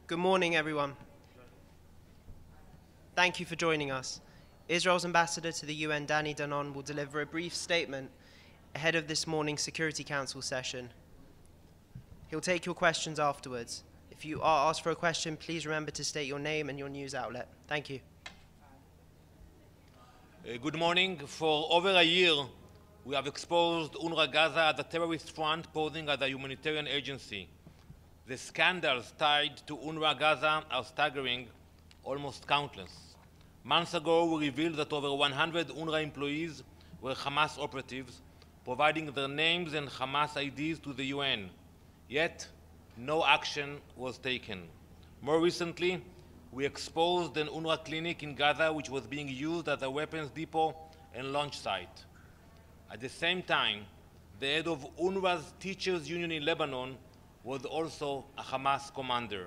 Good morning, everyone. Thank you for joining us. Israel's ambassador to the UN, Danon, will deliver a brief statement ahead of this morning's Security Council session. He'll take your questions afterwards. If you are asked for a question, please remember to state your name and your news outlet. Thank you. Good morning. For over a year, we have exposed UNRWA Gaza as a terrorist front posing as a humanitarian agency. The scandals tied to UNRWA Gaza are staggering, almost countless. Months ago, we revealed that over 100 UNRWA employees were Hamas operatives, providing their names and Hamas IDs to the UN. Yet, no action was taken. More recently, we exposed an UNRWA clinic in Gaza which was being used as a weapons depot and launch site. At the same time, the head of UNRWA's Teachers Union in Lebanon was also a Hamas commander.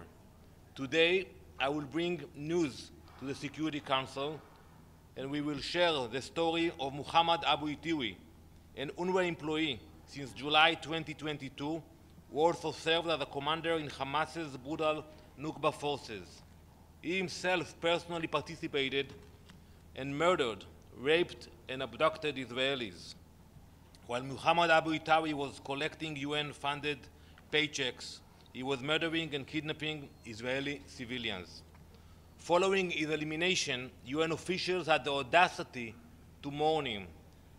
Today, I will bring news to the Security Council, and we will share the story of Muhammad Abu Itiwi, an UNRWA employee since July 2022, who also served as a commander in Hamas's brutal Nukba forces. He himself personally participated and murdered, raped, and abducted Israelis. While Muhammad Abu Itiwi was collecting UN-funded paychecks, he was murdering and kidnapping Israeli civilians. Following his elimination, UN officials had the audacity to mourn him.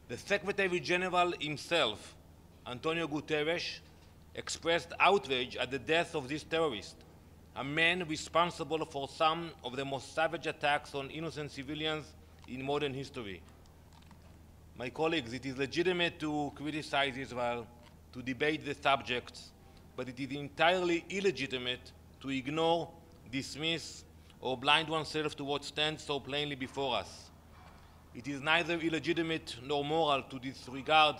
The Secretary General himself, Antonio Gutteres, expressed outrage at the death of this terrorist, a man responsible for some of the most savage attacks on innocent civilians in modern history. My colleagues, it is legitimate to criticize Israel, to debate the subjects, but it is entirely illegitimate to ignore, dismiss, or blind oneself to what stands so plainly before us. It is neither illegitimate nor moral to disregard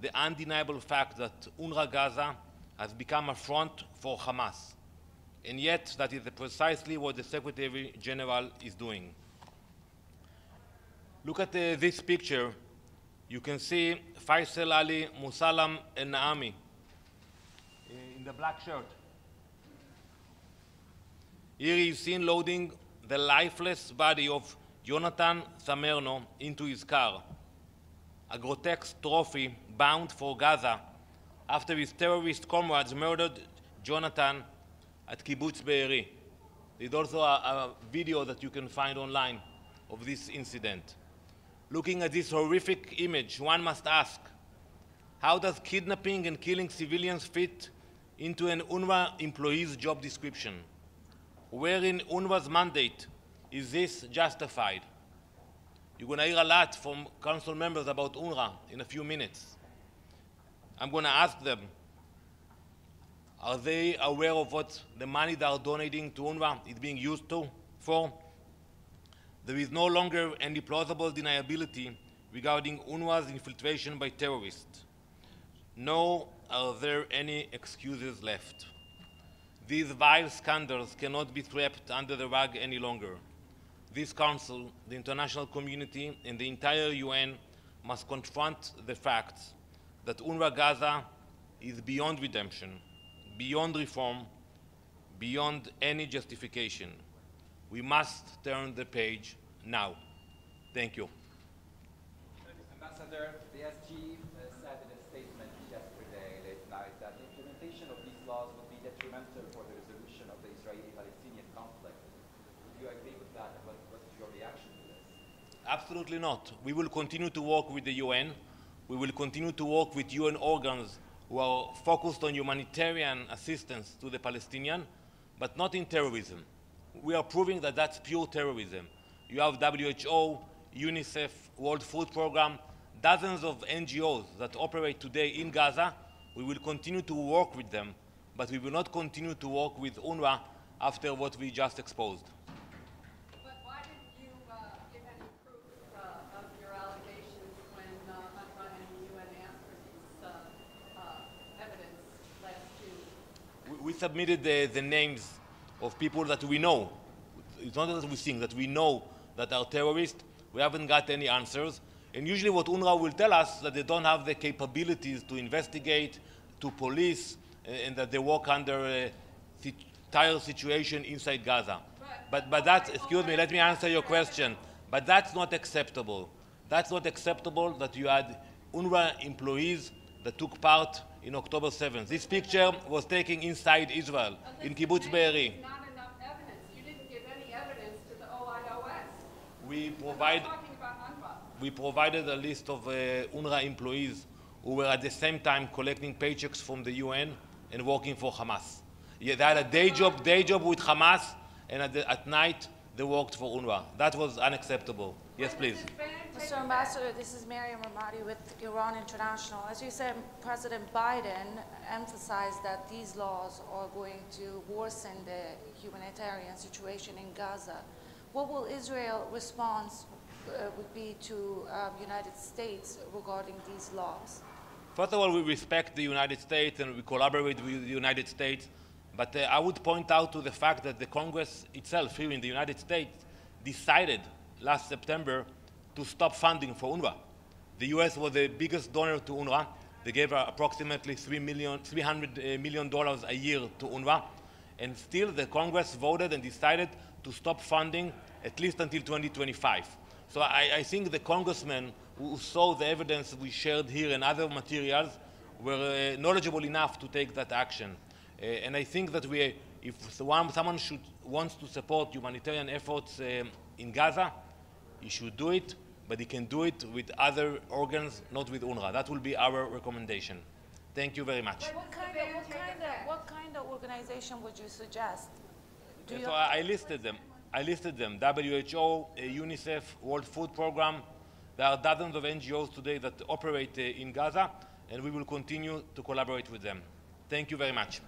the undeniable fact that UNRWA Gaza has become a front for Hamas. And yet, that is precisely what the Secretary General is doing. Look at this picture. You can see Faisal Ali, Musalam, and Naami in the black shirt. Here he is seen loading the lifeless body of Jonathan Samerno into his car, a grotesque trophy bound for Gaza after his terrorist comrades murdered Jonathan at Kibbutz Be'eri. There's also a video that you can find online of this incident. Looking at this horrific image, one must ask, how does kidnapping and killing civilians fit into an UNRWA employee's job description? Where in UNRWA's mandate is this justified? You're going to hear a lot from council members about UNRWA in a few minutes. I'm going to ask them, are they aware of what the money they are donating to UNRWA is being used for? There is no longer any plausible deniability regarding UNRWA's infiltration by terrorists. Nor are there any excuses left. These vile scandals cannot be swept under the rug any longer. This Council, the international community, and the entire UN must confront the facts that UNRWA Gaza is beyond redemption, beyond reform, beyond any justification. We must turn the page now. Thank you. Ambassador, the SG said in a statement yesterday late night that the implementation of these laws would be detrimental for the resolution of the Israeli-Palestinian conflict. Do you agree with that, and what's your reaction to this? Absolutely not. We will continue to work with the UN. We will continue to work with UN organs who are focused on humanitarian assistance to the Palestinians, but not in terrorism. We are proving that that's pure terrorism. You have WHO, UNICEF, World Food Programme, dozens of NGOs that operate today in Gaza. We will continue to work with them, but we will not continue to work with UNRWA after what we just exposed. But why didn't you give any proof of your allegations when UNRWA and the UN asked for these evidence last June? We submitted the names of people that we know. It's not that we think, that we know that are terrorists. We haven't got any answers. And usually what UNRWA will tell us is that they don't have the capabilities to investigate, to police, and that they work under dire situation inside Gaza. But that's, excuse me, let me answer your question. But that's not acceptable. That's not acceptable that you had UNRWA employees that took part in October 7th. This picture was taken inside Israel, in Kibbutz Be'eri. Not enough evidence. You didn't give any evidence to the OIOS. We provided a list of UNRWA employees who were at the same time collecting paychecks from the UN and working for Hamas. Yeah, they had a day job with Hamas, and at night they worked for UNRWA. That was unacceptable. Yes, please. Mr. Ambassador, this is Miriam Ramadi with Iran International. As you said, President Biden emphasized that these laws are going to worsen the humanitarian situation in Gaza. What will Israel's response would be to United States regarding these laws? First of all, we respect the United States and we collaborate with the United States. But I would point out to the fact that the Congress itself here in the United States decided last September to stop funding for UNRWA. The US was the biggest donor to UNRWA. They gave approximately $300 million a year to UNRWA. And still the Congress voted and decided to stop funding at least until 2025. So I think the congressmen who saw the evidence we shared here and other materials were knowledgeable enough to take that action. And I think that if someone wants to support humanitarian efforts in Gaza, he should do it, but he can do it with other organs, not with UNRWA. That will be our recommendation. Thank you very much. What kind of organization would you suggest? So I listed them. WHO, UNICEF, World Food Program. There are dozens of NGOs today that operate in Gaza, and we will continue to collaborate with them. Thank you very much.